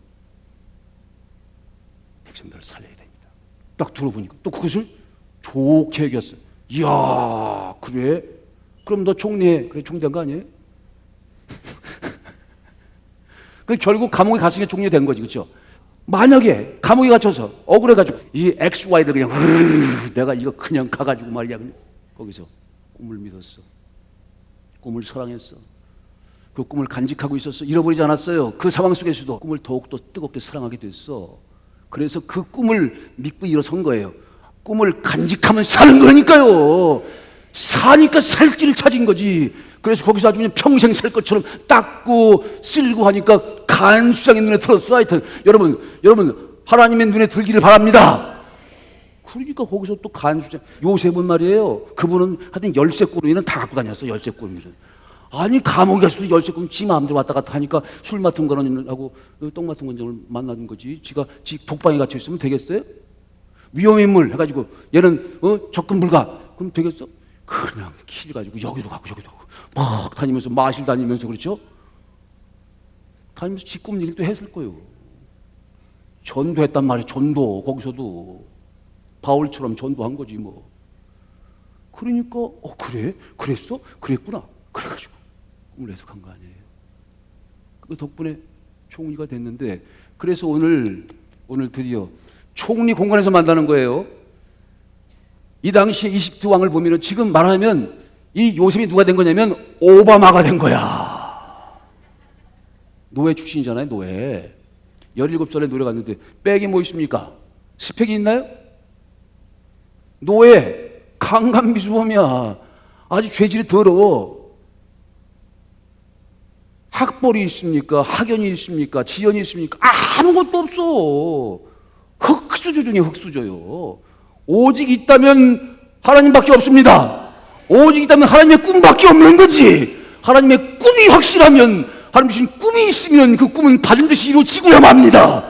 백성들을 살려야 됩니다. 딱 들어보니까 또 그것을 좋게 여겼어. 이야, 그래? 그럼 너 총리해. 그래, 총리된 거 아니에요? 그 결국 감옥에 갔으니까 총리 된 거지, 그렇죠? 만약에 감옥에 갇혀서 억울해가지고 이 XY들 그냥 내가 이거 그냥 가가지고 말이야, 그냥 거기서 꿈을 믿었어. 꿈을 사랑했어. 그 꿈을 간직하고 있었어. 잃어버리지 않았어요. 그 상황 속에서도 꿈을 더욱더 뜨겁게 사랑하게 됐어. 그래서 그 꿈을 믿고 일어선 거예요. 꿈을 간직하면 사는 거니까요. 사니까 살 길을 찾은 거지. 그래서 거기서 아주 그냥 평생 살 것처럼 닦고 쓸고 하니까 간수장의 눈에 들었어. 하여튼 여러분 하나님의 눈에 들기를 바랍니다. 그러니까 거기서 또 간수장 요셉은 말이에요, 그분은 하여튼 열쇠꾸러미는 다 갖고 다녔어. 열쇠꾸러미를. 아니 감옥에 가서도 열쇠꾸러미 지 마음대로 왔다 갔다 하니까 술 맡은 거는하고 똥 맡은 건을 만나는 거지. 지 독방에 갇혀 있으면 되겠어요? 위험인물 해가지고 얘는 접근 불가 그럼 되겠어? 그냥 길 가지고 여기도 가고 막 다니면서 마실 다니면서, 그렇죠? 다니면서 지 꿈 얘기를 또 했을 거예요. 전도했단 말이에요. 전도. 거기서도 바울처럼 전도한 거지 뭐. 그러니까 그래? 그랬어? 그랬구나. 그래가지고 꿈을 해석한 거 아니에요. 그 덕분에 총리가 됐는데, 그래서 오늘 드디어 총리 공간에서 만나는 거예요. 이 당시에 이집트 왕을 보면은 지금 말하면 이 요셉이 누가 된 거냐면 오바마가 된 거야. 노예 출신이잖아요, 노예. 17살에 노예 갔는데 백이 뭐 있습니까? 스펙이 있나요? 노예, 강간미수범이야. 아주 죄질이 더러워. 학벌이 있습니까? 학연이 있습니까? 지연이 있습니까? 아무것도 없어. 흙수저 중에 흙수저요. 오직 있다면 하나님밖에 없습니다. 오직 있다면 하나님의 꿈밖에 없는 거지. 하나님의 꿈이 확실하면, 하나님 주신 꿈이 있으면 그 꿈은 받은 듯이 이루어지고야 맙니다.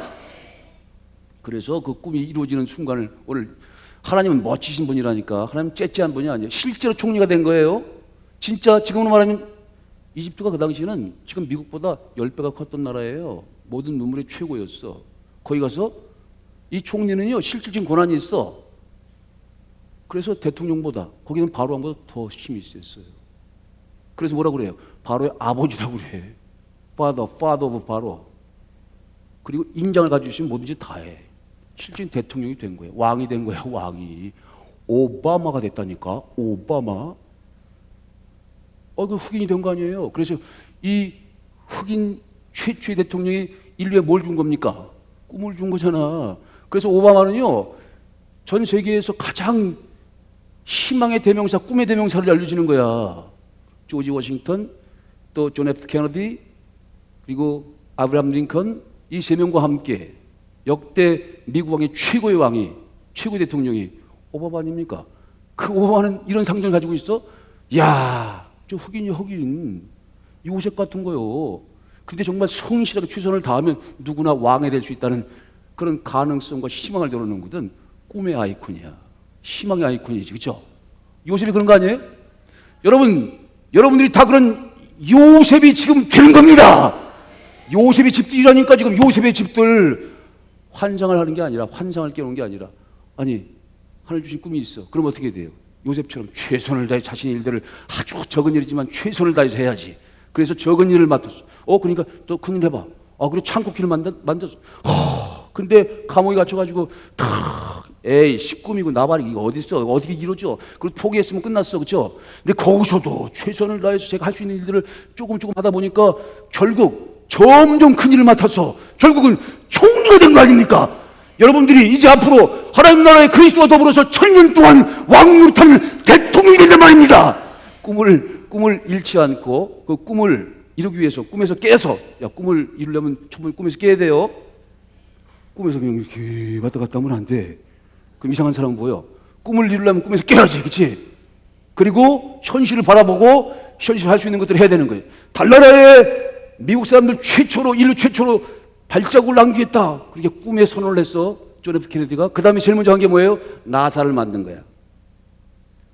그래서 그 꿈이 이루어지는 순간을 오늘, 하나님은 멋지신 분이라니까. 하나님 째째한 분이 아니에요. 실제로 총리가 된 거예요. 진짜 지금으로 말하면 이집트가 그 당시에는 지금 미국보다 10배가 컸던 나라예요. 모든 눈물의 최고였어. 거기 가서 이 총리는요 실질적인 권한이 있어. 그래서 대통령보다, 거기는 바로 왕보다 더 힘이 있었어요. 그래서 뭐라고 그래요? 바로의 아버지라고 그래. Father of 바로. 그리고 인장을 가지고 있으면 뭐든지 다 해. 실질적인 대통령이 된 거예요. 왕이 된 거야, 왕이. 오바마가 됐다니까. 오바마. 그 흑인이 된 거 아니에요. 그래서 이 흑인 최초의 대통령이 인류에 뭘 준 겁니까? 꿈을 준 거잖아. 그래서 오바마는요 전 세계에서 가장 희망의 대명사, 꿈의 대명사를 알려주는 거야. 조지 워싱턴, 또 존 F 케너디, 그리고 아브라함 링컨, 이 세 명과 함께 역대 미국 왕의 최고의 왕이, 최고의 대통령이 오바마 아닙니까? 그 오바마는 이런 상징을 가지고 있어? 야, 저 흑인이 흑인, 요셉 같은 거요. 근데 정말 성실하게 최선을 다하면 누구나 왕이 될 수 있다는 그런 가능성과 희망을 내놓는 것은 꿈의 아이콘이야. 희망의 아이콘이지, 그렇죠? 요셉이 그런 거 아니에요? 여러분들이 다 그런 요셉이 지금 되는 겁니다. 요셉의 집들이라니까. 지금 요셉의 집들 환상을 하는 게 아니라, 환상을 깨우는 게 아니라, 아니 하늘 주신 꿈이 있어. 그럼 어떻게 돼요? 요셉처럼 최선을 다해 자신의 일들을, 아주 적은 일이지만 최선을 다해서 해야지. 그래서 적은 일을 맡았어. 그러니까 또 큰 일 해봐. 그리고 창고키를 만들었어. 근데 감옥에 갇혀가지고 에이 꿈이고 나발이 이거 어딨어, 어떻게 이루어져. 그리고 포기했으면 끝났어, 그렇죠? 근데 거기서도 최선을 다해서 제가 할 수 있는 일들을 조금 하다 보니까 결국 점점 큰 일을 맡아서 결국은 총리가 된 거 아닙니까? 여러분들이 이제 앞으로 하나님 나라의 그리스도와 더불어서 1000년 동안 왕노릇하는 대통령이 된단 말입니다. 꿈을 잃지 않고 그 꿈을 이루기 위해서 꿈에서 깨서, 야, 꿈을 이루려면 처음에 꿈에서 깨야 돼요. 꿈에서 그냥 이렇게 왔다 갔다 하면 안 돼. 그럼 이상한 사람은 뭐예요? 꿈을 이루려면 꿈에서 깨야지, 그치? 그리고 현실을 바라보고 현실 할 수 있는 것들을 해야 되는 거예요. 달나라에 미국 사람들 최초로, 인류 최초로 발자국을 남기겠다. 그렇게 꿈에 선언을 했어, 존 F 케네디가. 그 다음에 제일 먼저 한 게 뭐예요? 나사를 만든 거야.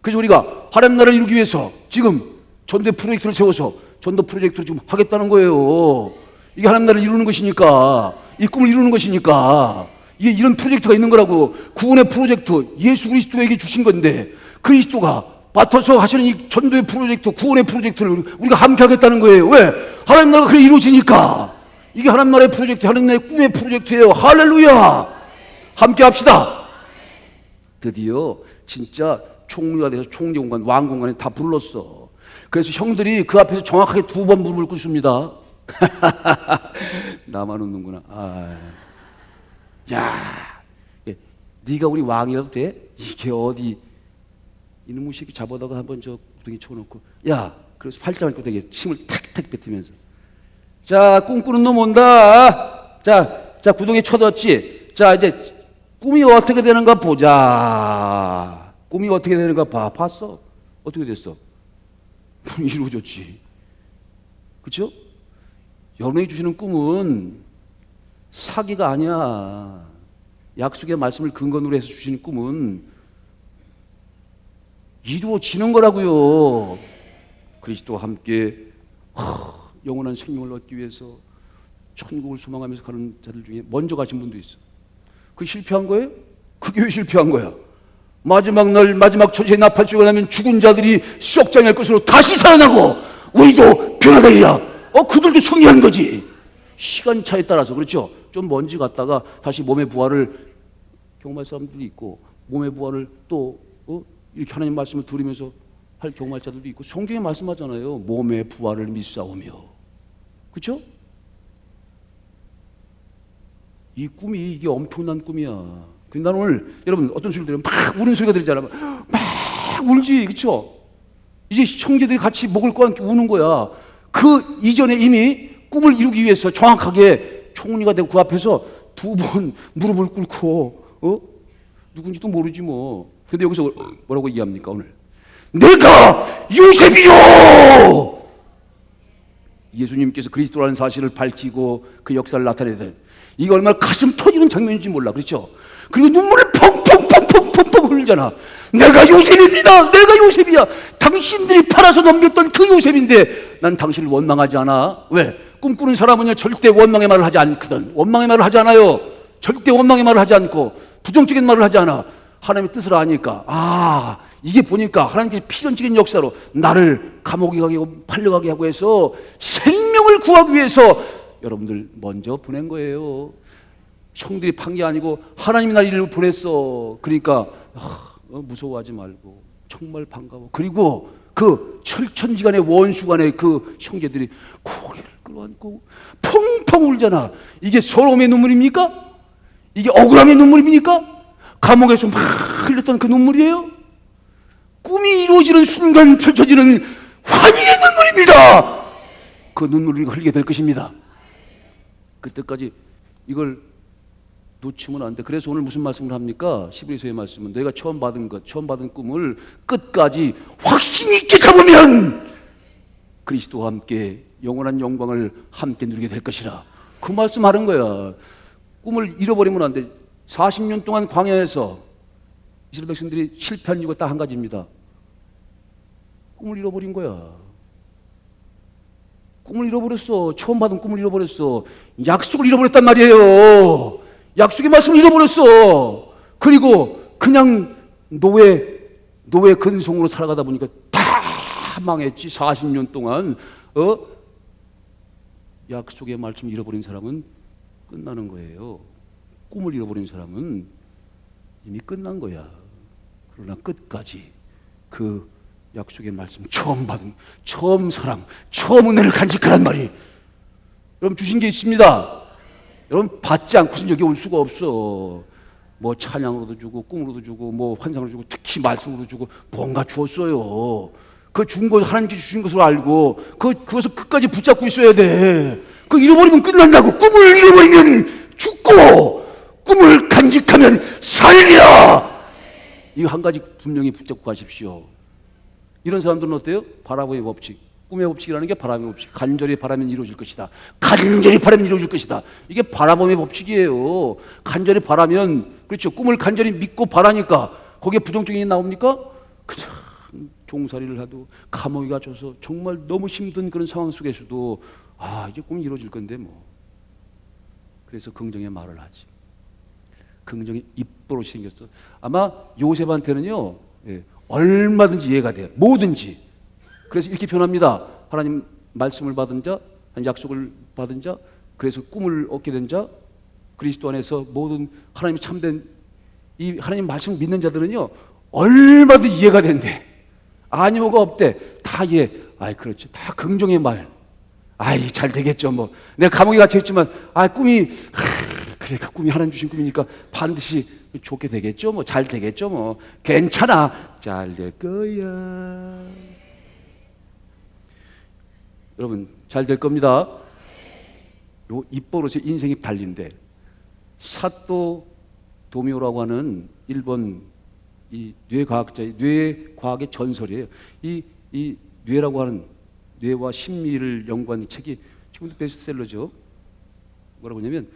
그래서 우리가 하나님 나라를 이루기 위해서 지금 전도 프로젝트를 세워서 전도 프로젝트를 지금 하겠다는 거예요. 이게 하나님 나라를 이루는 것이니까, 이 꿈을 이루는 것이니까, 이게 이런 프로젝트가 있는 거라고. 구원의 프로젝트, 예수 그리스도에게 주신 건데, 그리스도가 맡아서 하시는 이 전도의 프로젝트, 구원의 프로젝트를 우리가 함께 하겠다는 거예요. 왜? 하나님 나라가 그래 이루어지니까. 이게 하나님 나라의 프로젝트, 하나님 나라의 꿈의 프로젝트예요. 할렐루야! 함께 합시다. 드디어 진짜 총리가 돼서 총리공관, 왕공관에 다 불렀어. 그래서 형들이 그 앞에서 정확하게 2번 무릎을 꿇습니다. 나만 웃는구나. 야, 네가 우리 왕이라도 돼? 이게 어디 이놈의 새끼 잡아다가 한번 저 구덩이 쳐놓고, 야, 그래서 팔짱을 끄덕여 침을 탁탁 뱉으면서, 자, 꿈꾸는 놈 온다. 자, 구덩이 쳐뒀지. 자, 이제 꿈이 어떻게 되는가 보자. 꿈이 어떻게 되는가 봤어? 어떻게 됐어? 이루어졌지. 그렇죠? 여러분이 주시는 꿈은 사기가 아니야. 약속의 말씀을 근거로 해서 주시는 꿈은 이루어지는 거라고요. 그리스도와 함께 영원한 생명을 얻기 위해서 천국을 소망하면서 가는 자들 중에 먼저 가신 분도 있어. 그게 실패한 거예요? 그게 왜 실패한 거야? 마지막 날, 마지막 처지에 나팔주고 나면 죽은 자들이 썩장할 것으로 다시 살아나고 우리도 변화되리라. 그들도 승리한 거지. 시간차에 따라서. 그렇죠? 좀 먼지 갔다가 다시 몸의 부활을 경험할 사람들도 있고, 몸의 부활을 또 이렇게 하나님 말씀을 들으면서 할 경험할 자들도 있고, 성경에 말씀하잖아요. 몸의 부활을 믿사오며. 그렇죠? 이 꿈이 이게 엄청난 꿈이야. 근데 나는 오늘 여러분 어떤 소리를 들으면 막 우는 소리가 들리잖아. 막 울지, 그렇죠? 이제 형제들이 같이 먹을 거 함께 우는 거야. 그 이전에 이미 꿈을 이루기 위해서 정확하게 총리가 되고 그 앞에서 2번 무릎을 꿇고 누군지도 모르지 뭐. 근데 여기서 뭐라고 얘기합니까 오늘? 내가 요셉이요! 예수님께서 그리스도라는 사실을 밝히고 그 역사를 나타내는, 이게 얼마나 가슴 터지는 장면인지 몰라. 그렇죠? 그리고 눈물을 펑펑펑펑펑펑 흘리잖아. 내가 요셉입니다. 내가 요셉이야. 당신들이 팔아서 넘겼던 그 요셉인데 난 당신을 원망하지 않아. 왜? 꿈꾸는 사람은요 절대 원망의 말을 하지 않거든. 원망의 말을 하지 않아요. 절대 원망의 말을 하지 않고 부정적인 말을 하지 않아. 하나님의 뜻을 아니까. 이게 보니까 하나님께서 필연적인 역사로 나를 감옥에 가게 하고 팔려가게 하고 해서 생명을 구하기 위해서 여러분들 먼저 보낸 거예요. 형들이 판 게 아니고 하나님이 날 이리로 보냈어. 그러니까 무서워하지 말고 정말 반가워. 그리고 그 철천지간의 원수간의 그 형제들이 고개를 끌어안고 펑펑 울잖아. 이게 서러움의 눈물입니까? 이게 억울함의 눈물입니까? 감옥에서 막 흘렸던 그 눈물이에요? 꿈이 이루어지는 순간 펼쳐지는 환희의 눈물입니다. 그 눈물을 흘리게 될 것입니다. 그때까지 이걸 놓치면 안 돼. 그래서 오늘 무슨 말씀을 합니까? 히브리서의 말씀은 너희가 처음 받은 꿈을 끝까지 확신 있게 잡으면 그리스도와 함께 영원한 영광을 함께 누리게 될 것이라. 그 말씀 하는 거야. 꿈을 잃어버리면 안 돼. 40년 동안 광야에서 이스라엘 백성들이 실패한 이유가 딱 한 가지입니다. 꿈을 잃어버린 거야. 꿈을 잃어버렸어. 처음 받은 꿈을 잃어버렸어. 약속을 잃어버렸단 말이에요. 약속의 말씀을 잃어버렸어. 그리고 그냥 노예 근성으로 살아가다 보니까 다 망했지. 40년 동안 약속의 말씀을 잃어버린 사람은 끝나는 거예요. 꿈을 잃어버린 사람은 이미 끝난 거야. 그러나 끝까지 그 약속의 말씀, 처음 받은, 처음 사랑, 처음 은혜를 간직하란 말이 여러분 주신 게 있습니다. 여러분 받지 않고선 여기 올 수가 없어. 뭐 찬양으로도 주고 꿈으로도 주고 뭐 환상으로 주고 특히 말씀으로 주고 뭔가 주었어요. 그 준 거 하나님께 주신 것으로 알고 그것을 끝까지 붙잡고 있어야 돼. 그 잃어버리면 끝난다고. 꿈을 잃어버리면 죽고 꿈을 간직하면 살리라. 이 한 가지 분명히 붙잡고 가십시오. 이런 사람들은 어때요? 바라보의 법칙. 꿈의 법칙이라는 게 바람의 법칙. 간절히 바라면 이루어질 것이다. 간절히 바라면 이루어질 것이다. 이게 바라봄의 법칙이에요. 간절히 바라면, 그렇죠. 꿈을 간절히 믿고 바라니까 거기에 부정적인 게 나옵니까? 그냥 종살이를 하도 감옥에 갇혀서 정말 너무 힘든 그런 상황 속에서도 이제 꿈이 이루어질 건데 뭐. 그래서 긍정의 말을 하지. 긍정의 입버릇이 생겼어. 아마 요셉한테는요, 얼마든지 이해가 돼요. 뭐든지. 그래서 이렇게 표현합니다. 하나님 말씀을 받은 자, 약속을 받은 자, 그래서 꿈을 얻게 된 자, 그리스도 안에서 모든 하나님이 참된 이 하나님 말씀을 믿는 자들은요, 얼마든지 이해가 된대. 아니오가 없대. 다 이해. 그렇죠. 다 긍정의 말. 잘 되겠죠. 뭐 내가 감옥에 갇혀 있지만 꿈이 그래, 그 꿈이 하나님 주신 꿈이니까 반드시 좋게 되겠죠. 뭐 잘 되겠죠. 뭐 괜찮아. 잘 될 거야. 여러분 잘 될 겁니다. 요 입버릇에 인생이 달린데 사또 도미오라고 하는 일본 이 뇌과학자의 뇌과학의 전설이에요. 이 뇌라고 하는 뇌와 심리를 연구한 책이 지금도 베스트셀러죠. 뭐라고 하냐면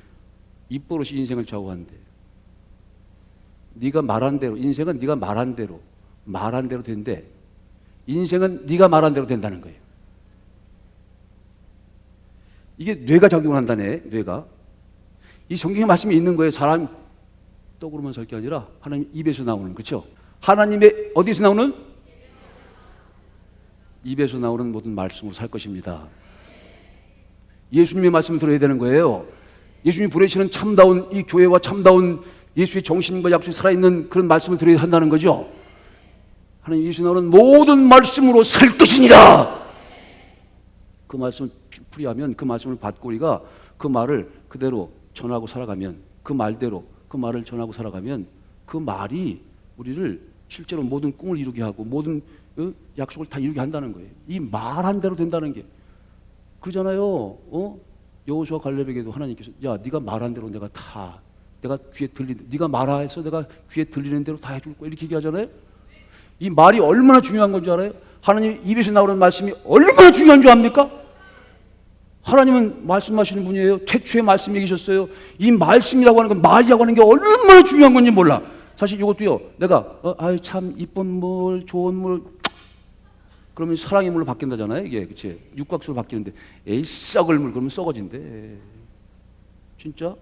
입버릇이 인생을 좌우한대. 네가 말한 대로, 인생은 네가 말한 대로 된대. 인생은 네가 말한 대로 된다는 거예요. 이게 뇌가 작용을 한다네. 뇌가. 이 성경의 말씀이 있는 거예요. 사람 떡으로만 살 게 아니라 하나님 입에서 나오는, 그렇죠? 하나님의 어디서 나오는? 입에서 나오는 모든 말씀으로 살 것입니다. 예수님의 말씀을 들어야 되는 거예요. 예수님이 보내시는 참다운 이 교회와 참다운 예수의 정신과 약속이 살아있는 그런 말씀을 들어야 한다는 거죠. 하나님 예수 나오는 모든 말씀으로 살 것이니라. 그 말씀을 풀이하면, 그 말씀을 받고 우리가 그 말을 그대로 전하고 살아가면, 그 말대로 그 말을 전하고 살아가면 그 말이 우리를 실제로 모든 꿈을 이루게 하고 모든 약속을 다 이루게 한다는 거예요. 이 말한 대로 된다는 게 그러잖아요. 여호수아 갈렙에게도 하나님께서 야, 네가 말한 대로 내가 귀에 들리는, 네가 말해서 내가 귀에 들리는 대로 다 해줄 거야, 이렇게 얘기하잖아요. 이 말이 얼마나 중요한 건 줄 알아요? 하나님 입에서 나오는 말씀이 얼마나 중요한 줄 압니까? 하나님은 말씀하시는 분이에요. 태초에 말씀이 계셨어요. 이 말씀이라고 하는 건, 말이라고 하는 게 얼마나 중요한 건지 몰라. 사실 이것도요, 내가 참 이쁜 물, 좋은 물, 그러면 사랑의 물로 바뀐다잖아요. 이게 그치? 육각수로 바뀌는데 썩을 물 그러면 썩어진대. 진짜?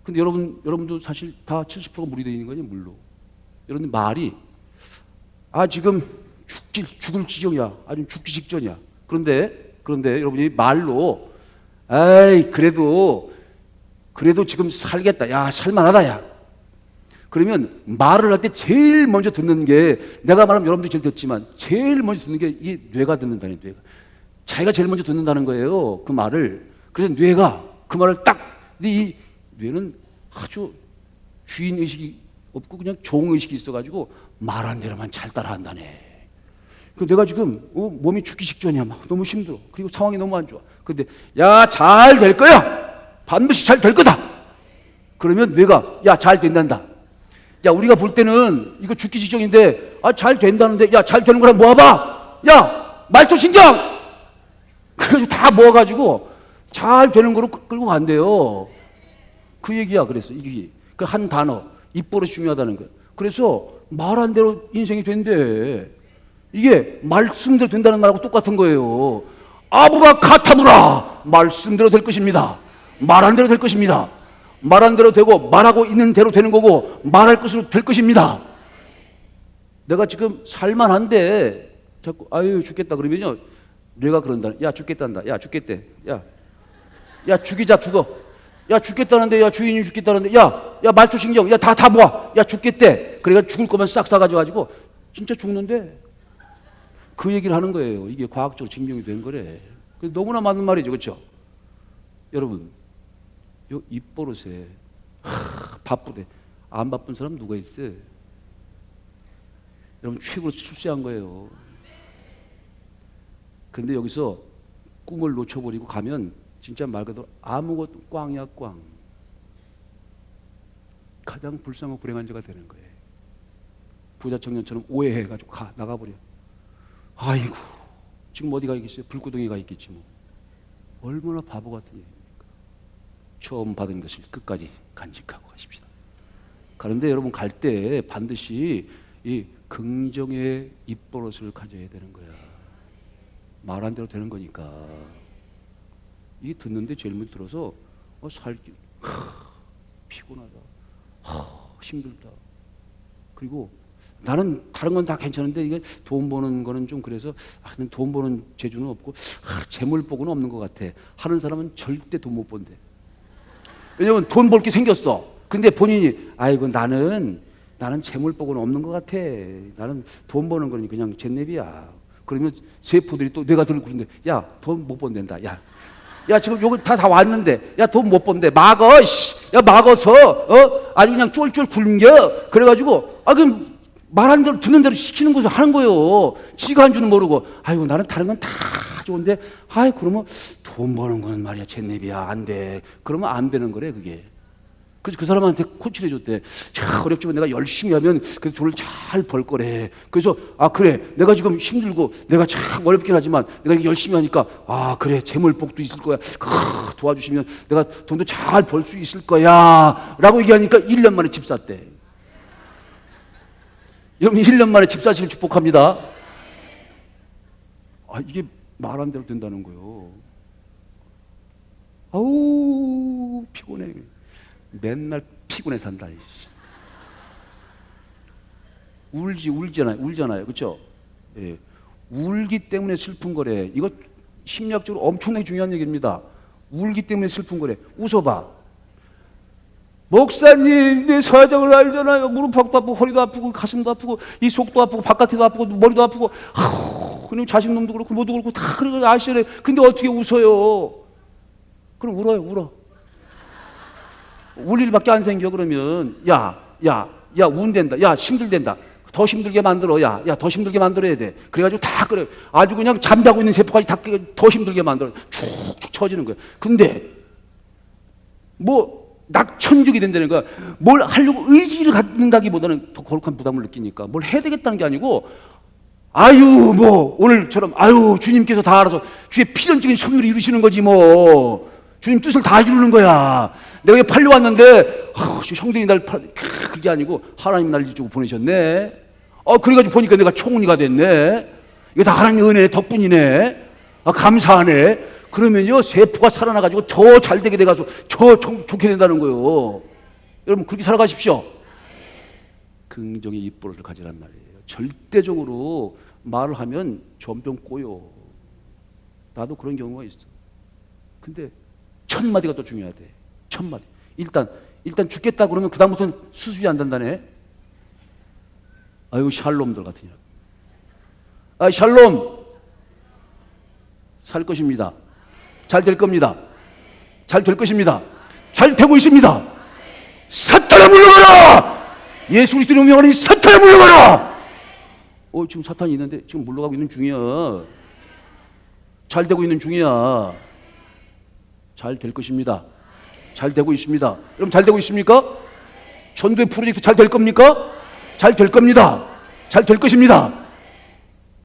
근데 여러분도 사실 다 70%가 물이 되어 있는 거지, 물로. 여러분 말이 지금 죽을 지경이야. 아주 죽기 직전이야. 그런데 여러분이 말로 그래도 지금 살겠다. 야, 살만하다. 야. 그러면 말을 할 때 제일 먼저 듣는 게, 내가 말하면 여러분도 제일 듣지만 제일 먼저 듣는 게 이 뇌가 듣는다는, 뇌가. 자기가 제일 먼저 듣는다는 거예요. 그 말을. 그래서 뇌가 그 말을 딱, 근데 이 뇌는 아주 주인 의식이 없고 그냥 종 의식이 있어가지고 말한 대로만 잘 따라한다네. 내가 지금 몸이 죽기 직전이야. 막 너무 힘들어. 그리고 상황이 너무 안 좋아. 근데 야, 잘 될 거야. 반드시 잘 될 거다. 그러면 뇌가 야, 잘 된단다. 야, 우리가 볼 때는 이거 죽기 직전인데 잘 된다는데, 야, 잘 되는 거랑 모아봐. 야, 말초신경. 그래가지고 다 모아가지고 잘 되는 거로 끌고 간대요. 그 얘기야. 그래서 이게 그 한 단어 입버릇이 중요하다는 거야. 그래서 말한 대로 인생이 된대. 이게 말씀대로 된다는 말하고 똑같은 거예요. 아브라카타브라, 말씀대로 될 것입니다. 말한 대로 될 것입니다. 말한 대로 되고 말하고 있는 대로 되는 거고 말할 것으로 될 것입니다. 내가 지금 살만한데 자꾸 죽겠다 그러면요, 뇌가 그런다. 야, 죽겠단다. 야, 죽겠대. 야, 죽이자. 죽어. 야, 죽겠다는데, 야, 주인이 죽겠다는데, 야, 말초신경, 야, 다 모아. 야, 죽겠대. 그래가 죽을 거면 싹 싸가지고 진짜 죽는데. 그 얘기를 하는 거예요. 이게 과학적으로 증명이 된 거래. 너무나 맞는 말이죠. 그렇죠? 여러분, 요 입버릇에 바쁘대. 안 바쁜 사람 누가 있어요? 여러분 최고로 출세한 거예요. 근데 여기서 꿈을 놓쳐버리고 가면 진짜 말 그대로 아무것도 꽝이야, 꽝. 가장 불쌍하고 불행한 자가 되는 거예요. 부자 청년처럼 오해해가지고 나가버려. 아이고, 지금 어디 가 있겠어요? 불구덩이 가 있겠지 뭐. 얼마나 바보 같은 얘기입니까? 처음 받은 것을 끝까지 간직하고 가십시다. 그런데 여러분 갈 때 반드시 이 긍정의 입버릇을 가져야 되는 거야. 말한 대로 되는 거니까. 이게 듣는데 제일 먼저 들어서 살기 피곤하다, 힘들다. 그리고 나는 다른 건 다 괜찮은데 이게 돈 버는 거는 좀 그래서 돈 버는 재주는 없고 재물복은 없는 것 같아 하는 사람은 절대 돈 못 번대. 왜냐면 돈 벌 게 생겼어. 근데 본인이 아이고 나는 재물복은 없는 것 같아. 나는 돈 버는 거니 그냥 잿내비야. 그러면 세포들이 또 내가 들고 그러는데 야 돈 못 번댄다. 야 지금 요거 다 왔는데 야 돈 못 번대. 막어. 야 막어서 아주 그냥 쫄쫄 굶겨. 그래가지고 그럼 말하는 대로 듣는 대로 시키는 거죠. 하는 거예요. 지가 한 줄은 모르고 아이고 나는 다른 건 다 좋은데 그러면 돈 버는 거는 말이야 잿내비야 안 돼. 그러면 안 되는 거래 그게. 그래서 그 사람한테 코치를 해줬대. 어렵지만 내가 열심히 하면 그 돈을 잘 벌 거래. 그래서 그래 내가 지금 힘들고 내가 참 어렵긴 하지만 내가 열심히 하니까 그래 재물복도 있을 거야. 도와주시면 내가 돈도 잘 벌 수 있을 거야 라고 얘기하니까 1년 만에 집 샀대. 여러분 1년 만에 집 사시길 축복합니다. 이게 말한 대로 된다는 거예요. 아우 피곤해. 맨날 피곤해 산다. 울잖아요. 그렇죠? 예. 울기 때문에 슬픈 거래. 이거 심리학적으로 엄청나게 중요한 얘기입니다. 울기 때문에 슬픈 거래. 웃어봐. 목사님, 내 사정을 알잖아요. 무릎 아프고 허리도 아프고 가슴도 아프고 이 속도 아프고 바깥에도 아프고 머리도 아프고 그럼 자식놈도 그렇고 뭐도 그렇고 다 그렇게 아시래. 근데 어떻게 웃어요? 그럼 울어. 울 일밖에 안 생겨. 그러면 야 운댄다. 야 힘들댄다. 더 힘들게 만들어. 야 더 힘들게 만들어야 돼. 그래가지고 다 그래. 아주 그냥 잠자고 있는 세포까지 다 더 힘들게 만들어. 축축 처지는 거야. 근데 낙천적이 된다는 거야. 뭘 하려고 의지를 갖는다기보다는 더 거룩한 부담을 느끼니까 뭘 해야 되겠다는 게 아니고 오늘처럼 주님께서 다 알아서 주의 필연적인 섭리를 이루시는 거지 뭐. 주님 뜻을 다 이루는 거야. 내가 여기 팔려왔는데 형들이 날 그게 아니고 하나님이 날 이쪽으로 보내셨네. 그래가지고 보니까 내가 총리가 됐네. 이게 다 하나님의 은혜 덕분이네. 감사하네. 그러면요 세포가 살아나가지고 더 잘되게 돼가지고 좋게 된다는 거예요. 여러분 그렇게 살아가십시오. 긍정의 입버릇을 가지란 말이에요. 절대적으로 말을 하면 전병 꼬여. 나도 그런 경우가 있어. 근데 1000마디가 더 중요하대. 1000마디. 일단 죽겠다 그러면 그 다음부터는 수습이 안 된다네. 샬롬들 같으냐. 샬롬. 살 것입니다. 잘 될 겁니다. 잘 될 것입니다. 잘 되고 있습니다. 사탄아 물러가라! 예수 그리스도의 명하니 사탄아 물러가라! 지금 사탄이 있는데 지금 물러가고 있는 중이야. 잘 되고 있는 중이야. 잘 될 것입니다. 잘 되고 있습니다. 여러분 잘 되고 있습니까? 전도의 프로젝트 잘 될 겁니까? 잘 될 겁니다. 잘 될 것입니다.